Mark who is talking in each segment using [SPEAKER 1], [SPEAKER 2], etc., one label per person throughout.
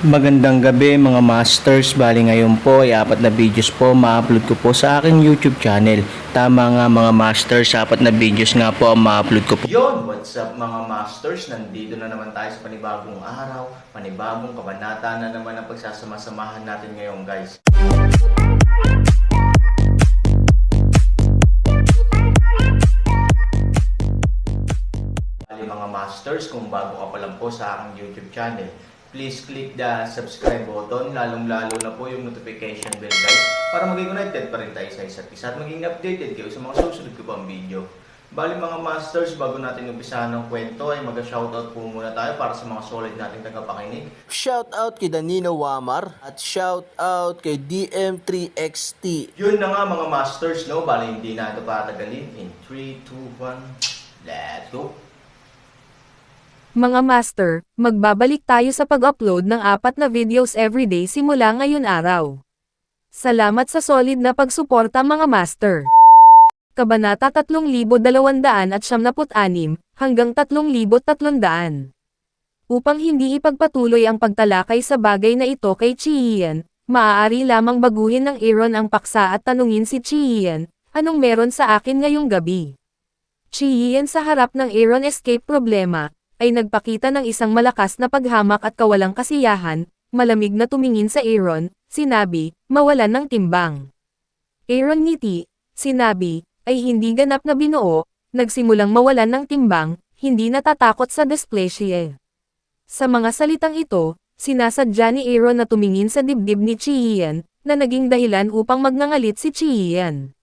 [SPEAKER 1] Magandang gabi mga masters, bali ngayon po ay 4 na videos po ma-upload ko po sa aking YouTube channel. Tama nga mga masters, 4 na videos nga po ang ma-upload ko po. Yon, what's up mga masters, nandito na naman tayo sa panibagong araw, panibagong kabanata na naman ang pagsasama-samahan natin ngayon guys. Bali mga masters, kung bago ka pa lang po sa aking YouTube channel, please click the subscribe button, lalong-lalo na po yung notification bell guys, para maging connected pa rin tayo sa isa't isa at maging updated kayo sa mga susunod ko pang video. Bali mga masters, bago natin umpisahan ng kwento ay mag-shoutout po muna tayo para sa mga solid nating tagapakinig.
[SPEAKER 2] Shoutout kay Danino Wamar at shoutout kay DM3XT.
[SPEAKER 1] Yun na nga mga masters, no? Bali hindi na ito patagalin. In 3, 2, 1, let's go!
[SPEAKER 3] Mga master, magbabalik tayo sa pag-upload ng 4 na videos everyday simula ngayon araw. Salamat sa solid na pagsuporta mga master. Kabanata 3276 hanggang 3300. Upang hindi ipagpatuloy ang pagtalakay sa bagay na ito kay Chi-Hien, maaari lamang baguhin ng Aaron ang paksa at tanungin si Chi-Hien, anong meron sa akin ngayong gabi? Chi-Hien sa harap ng Aaron escape problema, ay nagpakita ng isang malakas na paghamak at kawalang kasiyahan, malamig na tumingin sa Aaron, sinabi, mawalan ng timbang. Aaron ngiti, sinabi, ay hindi ganap na binuo, nagsimulang mawalan ng timbang, hindi natatakot sa dysplasia. Sa mga salitang ito, sinasadya ni Aaron na tumingin sa dibdib ni Chi-Hien, na naging dahilan upang magngangalit si Chi-Hien.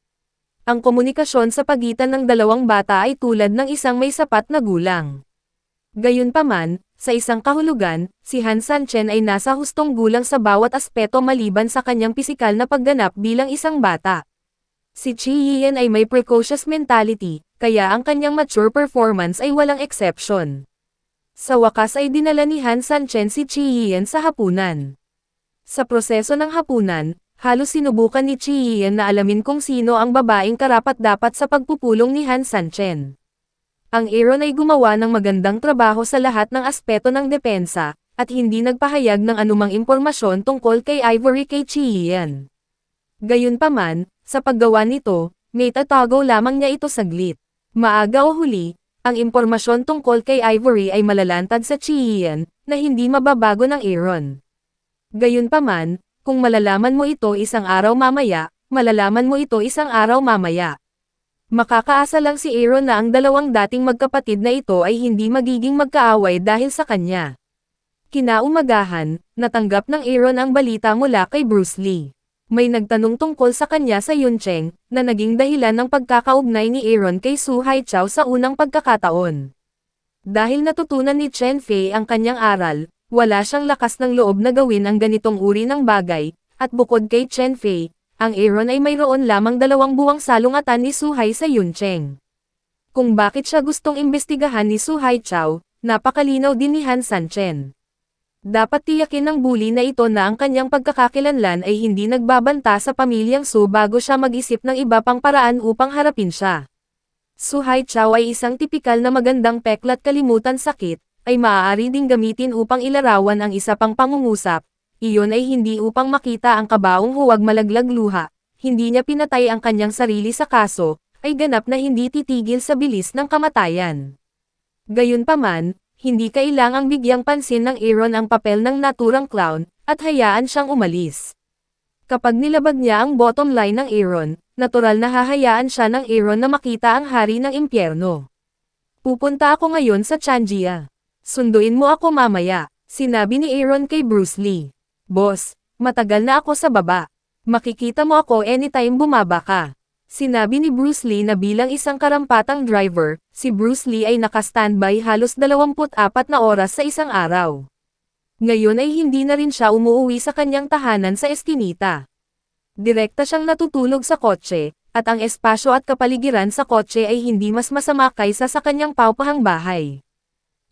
[SPEAKER 3] Ang komunikasyon sa pagitan ng dalawang bata ay tulad ng isang may sapat na gulang. Gayunpaman, sa isang kahulugan, si Han Sanchen ay nasa hustong gulang sa bawat aspeto maliban sa kanyang pisikal na pagganap bilang isang bata. Si Chi-Hien ay may precocious mentality, kaya ang kanyang mature performance ay walang exception. Sa wakas ay dinala ni Han Sanchen si Chi-Hien sa hapunan. Sa proseso ng hapunan, halos sinubukan ni Chi-Hien na alamin kung sino ang babaeng karapat-dapat sa pagpupulong ni Han Sanchen. Ang Aaron ay gumawa ng magandang trabaho sa lahat ng aspeto ng depensa, at hindi nagpahayag ng anumang impormasyon tungkol kay Ivory kay Chi-Hien. Gayunpaman, sa paggawa nito, may tatago lamang niya ito saglit. Maaga o huli, ang impormasyon tungkol kay Ivory ay malalantad sa Chi-Hien, na hindi mababago ng Aaron. Gayunpaman, kung malalaman mo ito isang araw mamaya, malalaman mo ito isang araw mamaya. Makakaasa lang si Aaron na ang dalawang dating magkapatid na ito ay hindi magiging magkaaway dahil sa kanya. Kinaumagahan, natanggap ng Aaron ang balita mula kay Bruce Lee. May nagtanong tungkol sa kanya sa Yuncheng, na naging dahilan ng pagkakaugnay ni Aaron kay Su Haichao sa unang pagkakataon. Dahil natutunan ni Chen Fei ang kanyang aral, wala siyang lakas ng loob na gawin ang ganitong uri ng bagay, at bukod kay Chen Fei, ang Aaron ay mayroon lamang 2 buwang salungatan ni Su Hai sa Yuncheng. Kung bakit siya gustong imbestigahan ni Su Haichao, napakalinaw din ni Han Sanchen. Dapat tiyakin ng bully na ito na ang kanyang pagkakakilanlan ay hindi nagbabanta sa pamilyang Su bago siya mag-isip ng iba pang paraan upang harapin siya. Su Haichao ay isang tipikal na magandang peklat kalimutan sakit, ay maaari ding gamitin upang ilarawan ang isa pang pangungusap. Iyon ay hindi upang makita ang kabaong huwag malaglag luha, hindi niya pinatay ang kanyang sarili sa kaso, ay ganap na hindi titigil sa bilis ng kamatayan. Gayunpaman, hindi kailangang bigyang pansin ng Aaron ang papel ng naturang clown, at hayaan siyang umalis. Kapag nilabag niya ang bottom line ng Aaron, natural na hahayaan siya ng Aaron na makita ang hari ng impyerno. Pupunta ako ngayon sa Changjia. Sunduin mo ako mamaya, sinabi ni Aaron kay Bruce Lee. Boss, matagal na ako sa baba. Makikita mo ako anytime bumaba ka. Sinabi ni Bruce Lee na bilang isang karampatang driver, si Bruce Lee ay naka-standby halos 24 na oras sa isang araw. Ngayon ay hindi na rin siya umuuwi sa kanyang tahanan sa Eskinita. Direkta siyang natutulog sa kotse, at ang espasyo at kapaligiran sa kotse ay hindi mas masama kaysa sa kanyang paupahang bahay.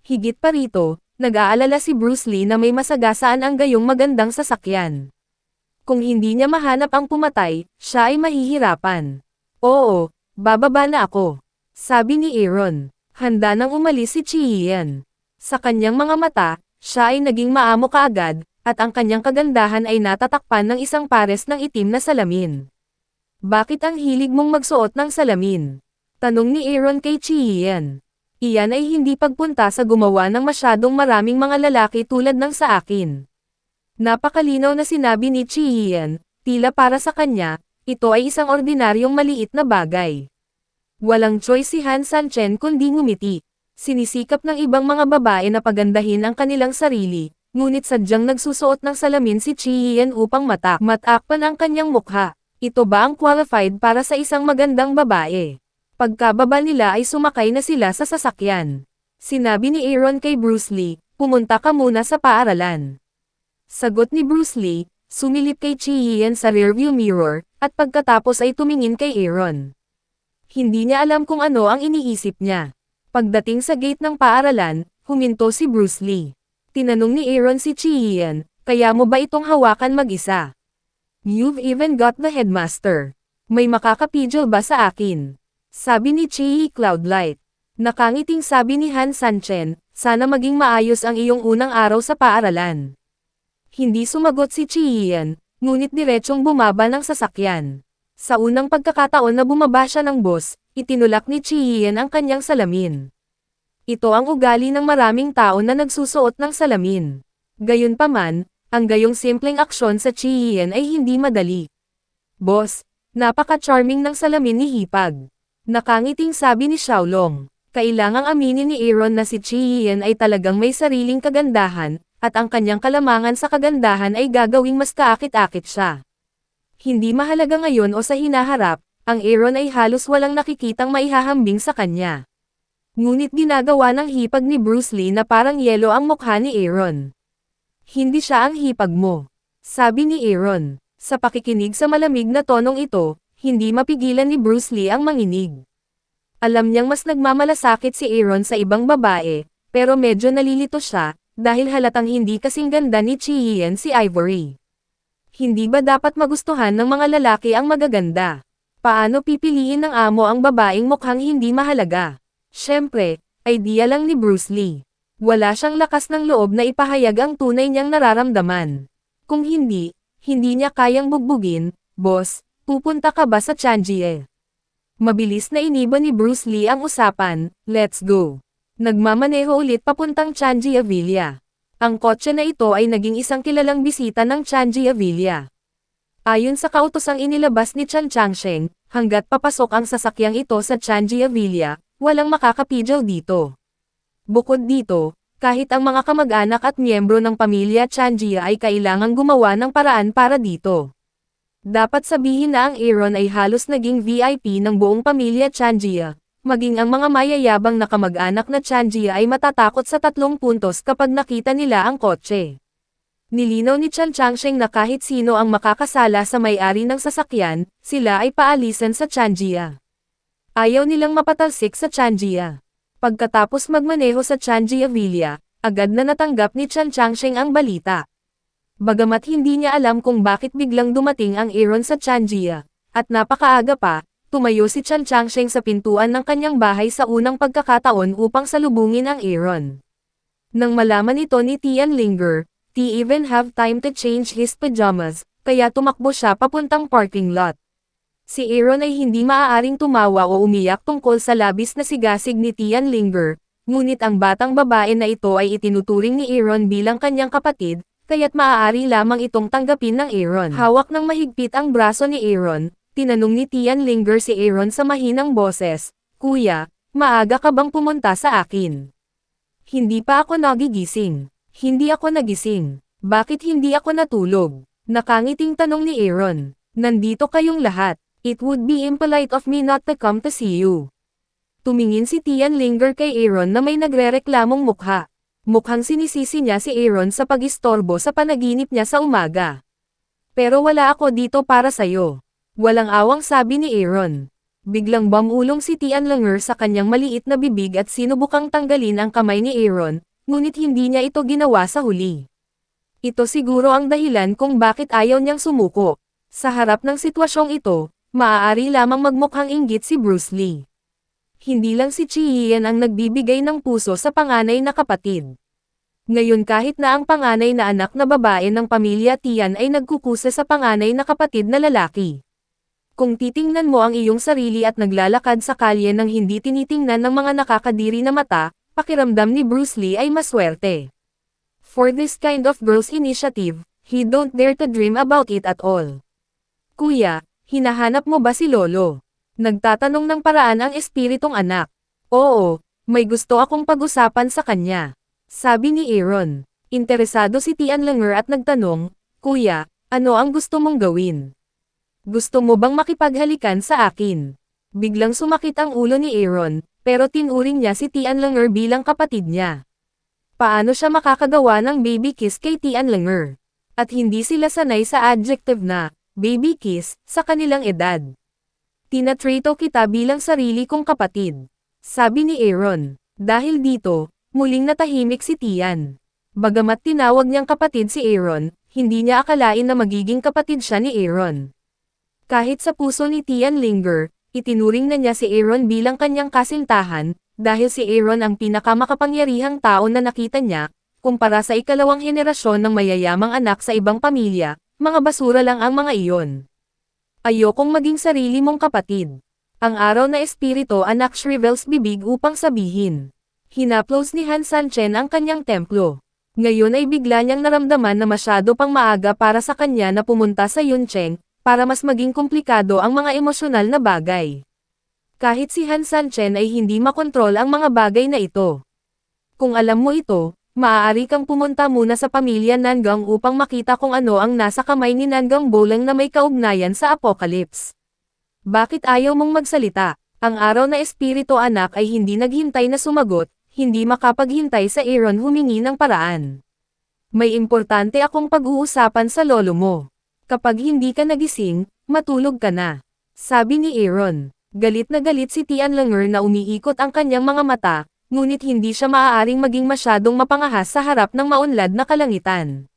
[SPEAKER 3] Higit pa rito, nag-aalala si Bruce Lee na may masagasaan ang gayong magandang sasakyan. Kung hindi niya mahanap ang pumatay, siya ay mahihirapan. Oo, bababa na ako, sabi ni Aaron. Handa nang umalis si Chi-Hien. Sa kanyang mga mata, siya ay naging maamo kaagad, at ang kanyang kagandahan ay natatakpan ng isang pares ng itim na salamin. Bakit ang hilig mong magsuot ng salamin? Tanong ni Aaron kay Chi-Hien. Iyan ay hindi pagpunta sa gumawa ng masyadong maraming mga lalaki tulad ng sa akin. Napakalinaw na sinabi ni Chi-Hien, tila para sa kanya, ito ay isang ordinaryong maliit na bagay. Walang choice si Han Sanchen kundi ngumiti. Sinisikap ng ibang mga babae na pagandahin ang kanilang sarili, ngunit sadyang nagsusuot ng salamin si Chi-Hien upang matakpan ang kanyang mukha. Ito ba ang qualified para sa isang magandang babae? Pagkababa nila ay sumakay na sila sa sasakyan. Sinabi ni Aaron kay Bruce Lee, pumunta ka muna sa paaralan. Sagot ni Bruce Lee, sumilip kay Chi-Hien sa rearview mirror, at pagkatapos ay tumingin kay Aaron. Hindi niya alam kung ano ang iniisip niya. Pagdating sa gate ng paaralan, huminto si Bruce Lee. Tinanong ni Aaron si Chi-Hien, kaya mo ba itong hawakan mag-isa? You've even got the headmaster. May makakapidyo ba sa akin? Sabi ni Chi Cloudlight. Nakangiting sabi ni Han Sanchen, sana maging maayos ang iyong unang araw sa paaralan. Hindi sumagot si Chi-Hien, ngunit diretsong bumaba ng sasakyan. Sa unang pagkakataon na bumaba siya ng bus, itinulak ni Chi-Hien ang kanyang salamin. Ito ang ugali ng maraming tao na nagsusuot ng salamin. Gayunpaman, ang gayong simpleng aksyon sa Chi-Hien ay hindi madali. Boss, napaka-charming ng salamin ni Hipag. Nakangiting sabi ni Xiaolong. Kailangang aminin ni Aaron na si Chi-Hien ay talagang may sariling kagandahan, at ang kanyang kalamangan sa kagandahan ay gagawing mas kaakit-akit siya. Hindi mahalaga ngayon o sa hinaharap, ang Aaron ay halos walang nakikitang maihahambing sa kanya. Ngunit ginagawa ng hipag ni Bruce Lee na parang yelo ang mukha ni Aaron. Hindi siya ang hipag mo. Sabi ni Aaron. Sa pakikinig sa malamig na tonong ito, hindi mapigilan ni Bruce Lee ang manginig. Alam niyang mas nagmamalasakit si Aaron sa ibang babae, pero medyo nalilito siya, dahil halatang hindi kasing ganda ni Chi-Hien si Ivory. Hindi ba dapat magustuhan ng mga lalaki ang magaganda? Paano pipiliin ng amo ang babaeng mukhang hindi mahalaga? Siyempre, idea lang ni Bruce Lee. Wala siyang lakas ng loob na ipahayag ang tunay niyang nararamdaman. Kung hindi niya kayang bugbugin, boss, pupunta ka ba sa Changjie? Mabilis na iniba ni Bruce Lee ang usapan, let's go. Nagmamaneho ulit papuntang Changjie Villa. Ang kotse na ito ay naging isang kilalang bisita ng Changjie Villa. Ayon sa kautosang inilabas ni Chan Changsheng, hanggat papasok ang sasakyang ito sa Changjie Villa, walang makakapidyaw dito. Bukod dito, kahit ang mga kamag-anak at miyembro ng pamilya Changjie ay kailangang gumawa ng paraan para dito. Dapat sabihin na ang Aaron ay halos naging VIP ng buong pamilya Changjie, maging ang mga mayayabang na kamag-anak na Changjie ay matatakot sa 3 puntos kapag nakita nila ang kotse. Nilinaw ni Chan Changsheng na kahit sino ang makakasala sa may-ari ng sasakyan, sila ay paalisan sa Changjie. Ayaw nilang mapatalsik sa Changjie. Pagkatapos magmaneho sa Changjie Villa, agad na natanggap ni Chan Changsheng ang balita. Bagamat hindi niya alam kung bakit biglang dumating ang Aaron sa Changjie, at napakaaga pa, tumayo si Chan Changsheng sa pintuan ng kanyang bahay sa unang pagkakataon upang salubungin ang Aaron. Nang malaman ito ni Tian Linger, he even have time to change his pajamas, kaya tumakbo siya papuntang parking lot. Si Aaron ay hindi maaaring tumawa o umiyak tungkol sa labis na sigasig ni Tian Linger, ngunit ang batang babae na ito ay itinuturing ni Aaron bilang kanyang kapatid, kaya't maaari lamang itong tanggapin ng Aaron. Hawak ng mahigpit ang braso ni Aaron, tinanong ni Tian Linger si Aaron sa mahinang boses, Kuya, maaga ka bang pumunta sa akin? Hindi pa ako nagigising. Hindi ako nagising. Bakit hindi ako natulog? Nakangiting tanong ni Aaron. Nandito kayong lahat. It would be impolite of me not to come to see you. Tumingin si Tian Linger kay Aaron na may nagrereklamong mukha. Mukhang sinisisi niya si Aaron sa pag-istorbo sa panaginip niya sa umaga. Pero wala ako dito para sayo. Walang awang sabi ni Aaron. Biglang bumulong si Tian Linger sa kanyang maliit na bibig at sinubukang tanggalin ang kamay ni Aaron, ngunit hindi niya ito ginawa sa huli. Ito siguro ang dahilan kung bakit ayaw niyang sumuko. Sa harap ng sitwasyong ito, maaari lamang magmukhang inggit si Bruce Lee. Hindi lang si Chi-Hien ang nagbibigay ng puso sa panganay na kapatid. Ngayon kahit na ang panganay na anak na babae ng pamilya Tian ay nagkukusa sa panganay na kapatid na lalaki. Kung titingnan mo ang iyong sarili at naglalakad sa kalye nang hindi tinitingnan ng mga nakakadiri na mata, pakiramdam ni Bruce Lee ay maswerte. For this kind of girl's initiative, he don't dare to dream about it at all. Kuya, hinahanap mo ba si Lolo? Nagtatanong ng paraan ang espiritong anak. Oo, may gusto akong pag-usapan sa kanya. Sabi ni Aaron. Interesado si Tian Langer at nagtanong, Kuya, ano ang gusto mong gawin? Gusto mo bang makipaghalikan sa akin? Biglang sumakit ang ulo ni Aaron, pero tinuring niya si Tian Langer bilang kapatid niya. Paano siya makakagawa ng baby kiss kay Tian Langer? At hindi sila sanay sa adjective na, baby kiss, sa kanilang edad. Tinatrito kita bilang sarili kong kapatid. Sabi ni Aaron. Dahil dito, muling natahimik si Tian. Bagamat tinawag niyang kapatid si Aaron, hindi niya akalain na magiging kapatid siya ni Aaron. Kahit sa puso ni Tian Linger, itinuring na niya si Aaron bilang kanyang kasintahan, dahil si Aaron ang pinakamakapangyarihang tao na nakita niya, kumpara sa ikalawang henerasyon ng mayayamang anak sa ibang pamilya, mga basura lang ang mga iyon. Ayokong maging sarili mong kapatid. Ang araw na espiritu anak shrivels bibig upang sabihin. Hinaplos ni Han Sanchen ang kanyang templo. Ngayon ay bigla niyang naramdaman na masyado pang maaga para sa kanya na pumunta sa Yuncheng, para mas maging komplikado ang mga emosyonal na bagay. Kahit si Han Sanchen ay hindi makontrol ang mga bagay na ito. Kung alam mo ito, maaari kang pumunta muna sa pamilya Nangang upang makita kung ano ang nasa kamay ni Nangang Boleng na may kaugnayan sa Apocalypse. Bakit ayaw mong magsalita? Ang araw na espiritu anak ay hindi naghintay na sumagot, hindi makapaghintay sa Aaron humingi ng paraan. May importante akong pag-uusapan sa lolo mo. Kapag hindi ka nagising, matulog ka na. Sabi ni Aaron. Galit na galit si Tian Langer na umiikot ang kanyang mga mata, ngunit hindi siya maaaring maging masyadong mapangahas sa harap ng maunlad na kalangitan.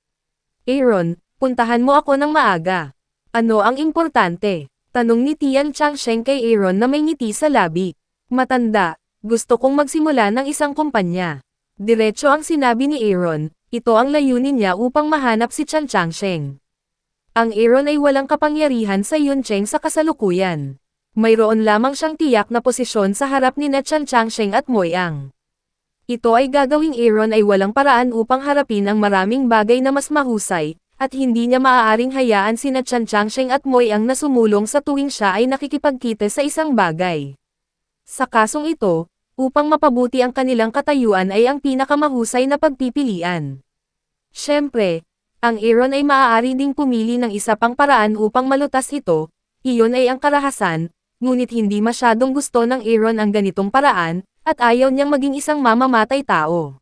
[SPEAKER 3] Aaron, puntahan mo ako ng maaga. Ano ang importante? Tanong ni Tian Changsheng kay Aaron na may ngiti sa labi. Matanda, gusto kong magsimula ng isang kumpanya. Diretso ang sinabi ni Aaron, ito ang layunin niya upang mahanap si Chan Changsheng. Ang Aaron ay walang kapangyarihan sa Yuncheng sa kasalukuyan. Mayroon lamang siyang tiyak na posisyon sa harap ni Chan Changsheng at Moyang. Ito ay gagawing Aaron ay walang paraan upang harapin ang maraming bagay na mas mahusay, at hindi niya maaaring hayaan sina Chan Changsheng at Moyang na sumulong sa tuwing siya ay nakikipagkita sa isang bagay. Sa kasong ito, upang mapabuti ang kanilang katayuan ay ang pinakamahusay na pagpipilian. Siyempre, ang Aaron ay maaari ding pumili ng isa pang paraan upang malutas ito, iyon ay ang karahasan, ngunit hindi masyadong gusto ng Aaron ang ganitong paraan, at ayaw niyang maging isang mamamatay tao.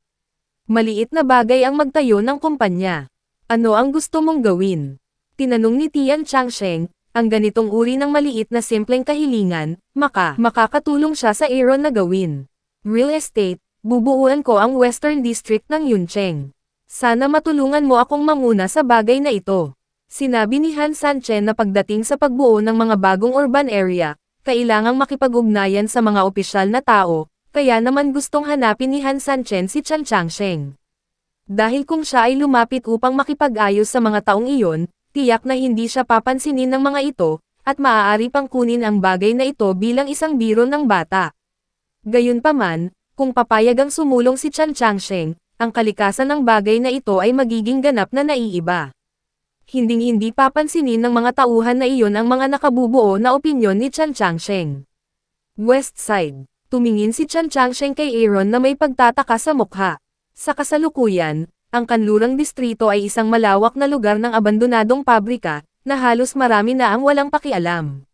[SPEAKER 3] Maliit na bagay ang magtayo ng kumpanya. Ano ang gusto mong gawin? Tinanong ni Tian Changsheng, ang ganitong uri ng maliit na simpleng kahilingan, makakatulong siya sa Aaron na gawin. Real estate, bubuuan ko ang Western District ng Yuncheng. Sana matulungan mo akong manguna sa bagay na ito. Sinabi ni Han Sanchen na pagdating sa pagbuo ng mga bagong urban area, kailangang makipag-ugnayan sa mga opisyal na tao, kaya naman gustong hanapin ni Han Sanchen si Chan Changsheng. Dahil kung siya ay lumapit upang makipag-ayos sa mga taong iyon, tiyak na hindi siya papansinin ng mga ito, at maaari pang kunin ang bagay na ito bilang isang biro ng bata. Gayunpaman, kung papayagang sumulong si Chan Changsheng, ang kalikasan ng bagay na ito ay magiging ganap na naiiba. Hinding-hindi papansinin ng mga tauhan na iyon ang mga nakabubuo na opinyon ni Chan Changsheng. West Side. Tumingin si Chan Changsheng kay Aaron na may pagtataka sa mukha. Sa kasalukuyan, ang kanlurang distrito ay isang malawak na lugar ng abandonadong pabrika, na halos marami na ang walang pakialam.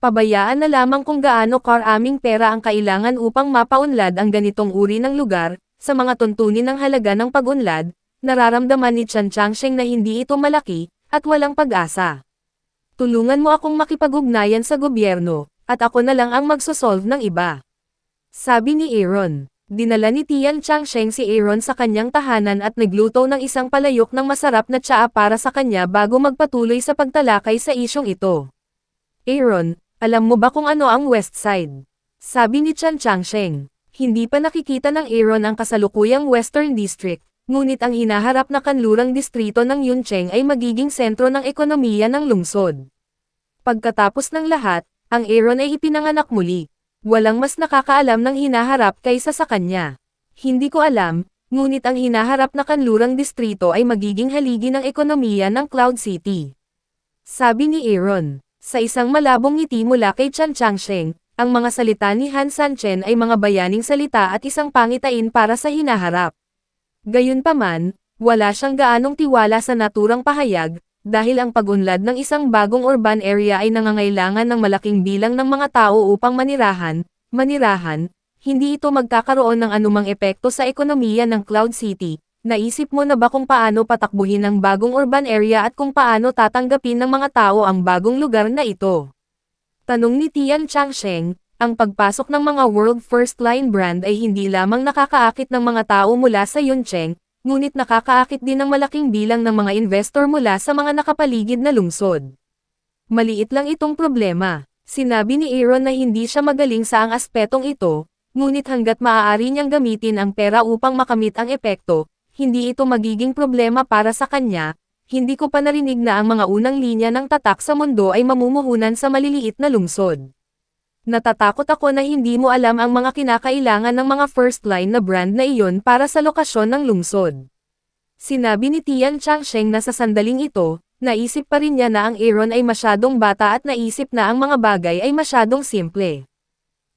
[SPEAKER 3] Pabayaan na lamang kung gaano karaming pera ang kailangan upang mapaunlad ang ganitong uri ng lugar, sa mga tuntunin ng halaga ng pag-unlad, nararamdaman ni Chan Changsheng na hindi ito malaki, at walang pag-asa. Tulungan mo akong makipag-ugnayan sa gobyerno, at ako na lang ang magsosolve ng iba. Sabi ni Aaron. Dinala ni Tian Changsheng si Aaron sa kanyang tahanan at nagluto ng isang palayok ng masarap na tsaa para sa kanya bago magpatuloy sa pagtalakay sa isyong ito. Aaron, alam mo ba kung ano ang West Side? Sabi ni Chan Changsheng. Hindi pa nakikita ng Aaron ang kasalukuyang Western District, ngunit ang hinaharap na kanlurang distrito ng Yuncheng ay magiging sentro ng ekonomiya ng lungsod. Pagkatapos ng lahat, ang Aaron ay ipinanganak muli. Walang mas nakakaalam ng hinaharap kaysa sa kanya. Hindi ko alam, ngunit ang hinaharap na kanlurang distrito ay magiging haligi ng ekonomiya ng Cloud City. Sabi ni Aaron, sa isang malabong ngiti mula kay Chan Changsheng, ang mga salita ni Han Sanchen ay mga bayaning salita at isang pangitain para sa hinaharap. Gayunpaman, wala siyang gaanong tiwala sa naturang pahayag, dahil ang pag-unlad ng isang bagong urban area ay nangangailangan ng malaking bilang ng mga tao upang manirahan, hindi ito magkakaroon ng anumang epekto sa ekonomiya ng Cloud City. Naisip mo na ba kung paano patakbuhin ang bagong urban area at kung paano tatanggapin ng mga tao ang bagong lugar na ito? Tanong ni Tian Changsheng, ang pagpasok ng mga World First Line brand ay hindi lamang nakakaakit ng mga tao mula sa Yuncheng, ngunit nakakaakit din ng malaking bilang ng mga investor mula sa mga nakapaligid na lungsod. Maliit lang itong problema. Sinabi ni Aaron na hindi siya magaling sa ang aspetong ito, ngunit hanggat maaari niyang gamitin ang pera upang makamit ang epekto, hindi ito magiging problema para sa kanya. Hindi ko pa narinig na ang mga unang linya ng tatak sa mundo ay mamumuhunan sa maliliit na lungsod. Natatakot ako na hindi mo alam ang mga kinakailangan ng mga first line na brand na iyon para sa lokasyon ng lungsod. Sinabi ni Tian Changsheng na sa sandaling ito, naisip pa rin niya na ang Aaron ay masyadong bata at naisip na ang mga bagay ay masyadong simple.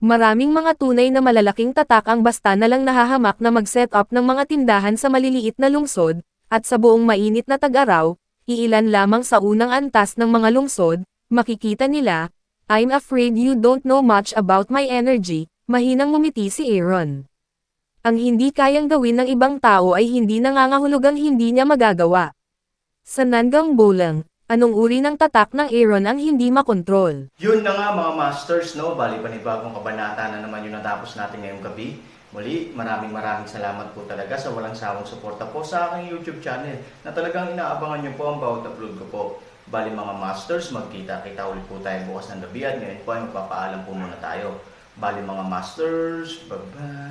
[SPEAKER 3] Maraming mga tunay na malalaking tatak ang basta na lang nahahamak na mag-set up ng mga tindahan sa maliliit na lungsod, at sa buong mainit na tag-araw, iilan lamang sa unang antas ng mga lungsod, makikita nila, I'm afraid you don't know much about my energy, mahinang ngumiti si Aaron. Ang hindi kayang gawin ng ibang tao ay hindi nangangahulugang hindi niya magagawa. Sa Nangang Bolang, anong uri ng tatak ng Aaron ang hindi makontrol?
[SPEAKER 1] Yun na nga mga masters, no? Bali panibagong kabanata na naman yung natapos natin ngayong gabi. Muli, maraming salamat po talaga sa walang sawang suporta po sa aking YouTube channel na talagang inaabangan niyo po ang bawat upload ko po. Bali mga masters, magkita-kita ulit po tayo bukas ng gabi at ngayon po ay magpapaalam po muna tayo. Bali mga masters, bye-bye!